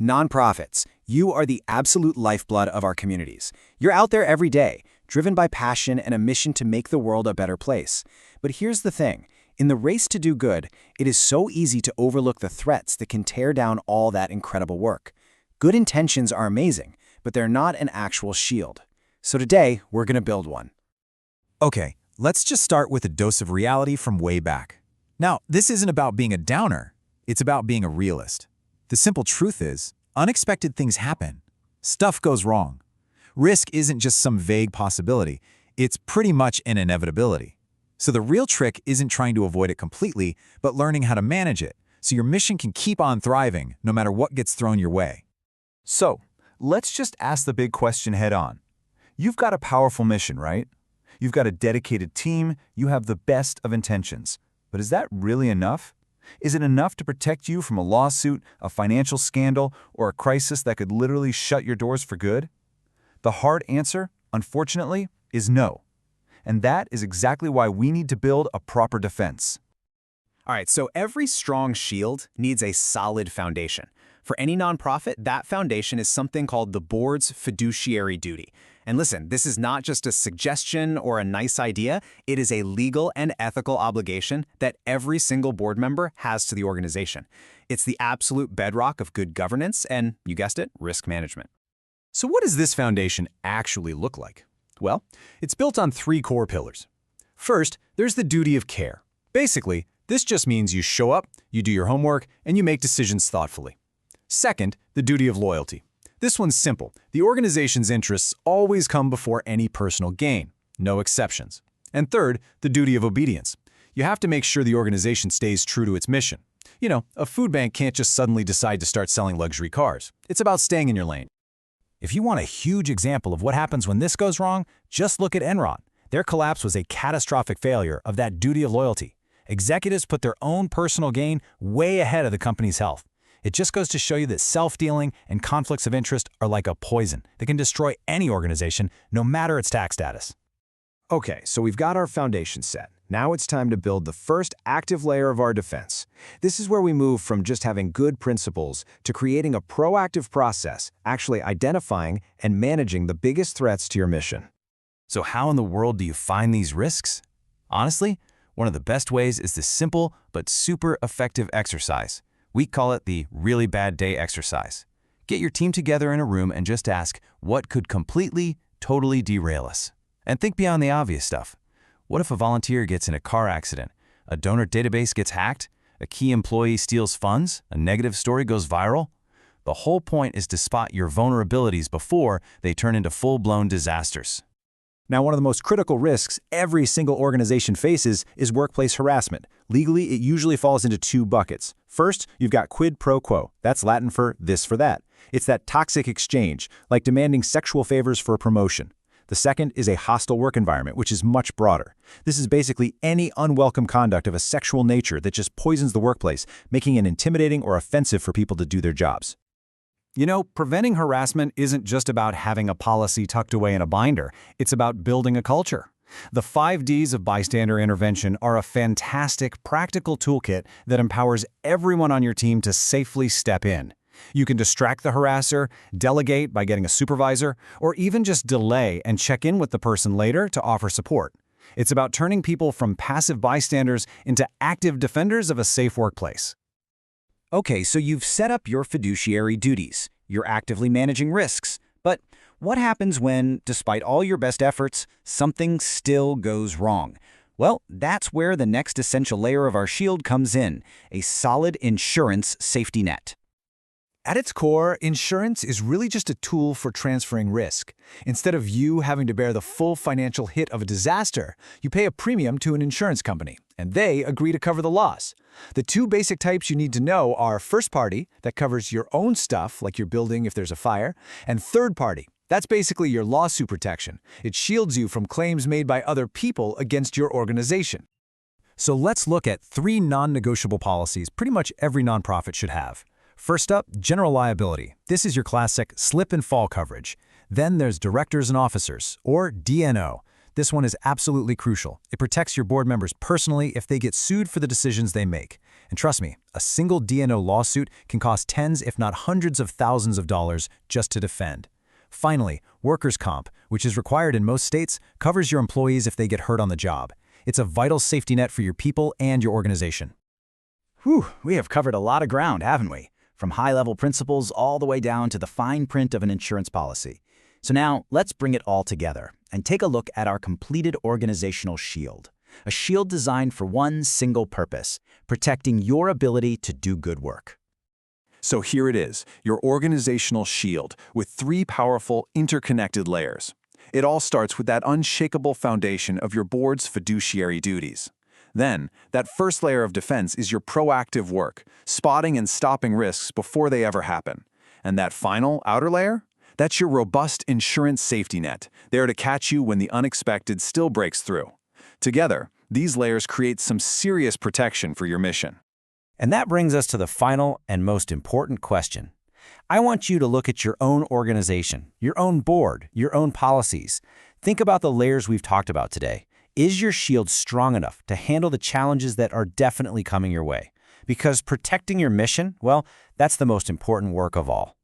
Nonprofits, you are the absolute lifeblood of our communities. You're out there every day, driven by passion and a mission to make the world a better place. But here's the thing. In the race to do good, it is so easy to overlook the threats that can tear down all that incredible work. Good intentions are amazing, but they're not an actual shield. So today, we're going to build one. Okay, let's just start with a dose of reality from way back. Now, this isn't about being a downer. It's about being a realist. The simple truth is, unexpected things happen. Stuff goes wrong. Risk isn't just some vague possibility. It's pretty much an inevitability. So the real trick isn't trying to avoid it completely, but learning how to manage it, so your mission can keep on thriving no matter what gets thrown your way. So, let's just ask the big question head on. You've got a powerful mission, right? You've got a dedicated team, you have the best of intentions. But is that really enough? Is it enough to protect you from a lawsuit, a financial scandal, or a crisis that could literally shut your doors for good? The hard answer, unfortunately, is no. And that is exactly why we need to build a proper defense. All right, so every strong shield needs a solid foundation. For any nonprofit, that foundation is something called the board's fiduciary duty. And listen, this is not just a suggestion or a nice idea. It is a legal and ethical obligation that every single board member has to the organization. It's the absolute bedrock of good governance and, you guessed it, risk management. So what does this foundation actually look like? Well, it's built on 3 core pillars. First, there's the duty of care. Basically, this just means you show up, you do your homework, and you make decisions thoughtfully. Second, the duty of loyalty. This one's simple. The organization's interests always come before any personal gain, no exceptions. And third, the duty of obedience. You have to make sure the organization stays true to its mission. You know, a food bank can't just suddenly decide to start selling luxury cars. It's about staying in your lane. If you want a huge example of what happens when this goes wrong, just look at Enron. Their collapse was a catastrophic failure of that duty of loyalty. Executives put their own personal gain way ahead of the company's health. It just goes to show you that self-dealing and conflicts of interest are like a poison that can destroy any organization, no matter its tax status. Okay, so we've got our foundation set. Now it's time to build the first active layer of our defense. This is where we move from just having good principles to creating a proactive process, actually identifying and managing the biggest threats to your mission. So how in the world do you find these risks? Honestly, one of the best ways is this simple but super effective exercise. We call it the really bad day exercise. Get your team together in a room and just ask, what could completely, totally derail us? And think beyond the obvious stuff. What if a volunteer gets in a car accident, a donor database gets hacked, a key employee steals funds, a negative story goes viral? The whole point is to spot your vulnerabilities before they turn into full-blown disasters. Now, one of the most critical risks every single organization faces is workplace harassment. Legally, it usually falls into 2 buckets. First, you've got quid pro quo. That's Latin for this for that. It's that toxic exchange, like demanding sexual favors for a promotion. The second is a hostile work environment, which is much broader. This is basically any unwelcome conduct of a sexual nature that just poisons the workplace, making it intimidating or offensive for people to do their jobs. You know, preventing harassment isn't just about having a policy tucked away in a binder. It's about building a culture. The 5 Ds of bystander intervention are a fantastic, practical toolkit that empowers everyone on your team to safely step in. You can distract the harasser, delegate by getting a supervisor, or even just delay and check in with the person later to offer support. It's about turning people from passive bystanders into active defenders of a safe workplace. Okay, so you've set up your fiduciary duties. You're actively managing risks. But what happens when, despite all your best efforts, something still goes wrong? Well, that's where the next essential layer of our shield comes in, a solid insurance safety net. At its core, insurance is really just a tool for transferring risk. Instead of you having to bear the full financial hit of a disaster, you pay a premium to an insurance company, and they agree to cover the loss. The 2 basic types you need to know are first party, that covers your own stuff, like your building if there's a fire, and third party. That's basically your lawsuit protection. It shields you from claims made by other people against your organization. So let's look at 3 non-negotiable policies pretty much every nonprofit should have. First up, general liability. This is your classic slip and fall coverage. Then there's directors and officers, or D&O. This one is absolutely crucial. It protects your board members personally if they get sued for the decisions they make. And trust me, a single D&O lawsuit can cost tens if not hundreds of thousands of dollars just to defend. Finally, workers' comp, which is required in most states, covers your employees if they get hurt on the job. It's a vital safety net for your people and your organization. Whew, we have covered a lot of ground, haven't we? From high-level principles all the way down to the fine print of an insurance policy. So now, let's bring it all together and take a look at our completed organizational shield. A shield designed for one single purpose, protecting your ability to do good work. So here it is, your organizational shield with 3 powerful, interconnected layers. It all starts with that unshakable foundation of your board's fiduciary duties. Then, that first layer of defense is your proactive work, spotting and stopping risks before they ever happen. And that final, outer layer? That's your robust insurance safety net, there to catch you when the unexpected still breaks through. Together, these layers create some serious protection for your mission. And that brings us to the final and most important question. I want you to look at your own organization, your own board, your own policies. Think about the layers we've talked about today. Is your shield strong enough to handle the challenges that are definitely coming your way? Because protecting your mission, well, that's the most important work of all.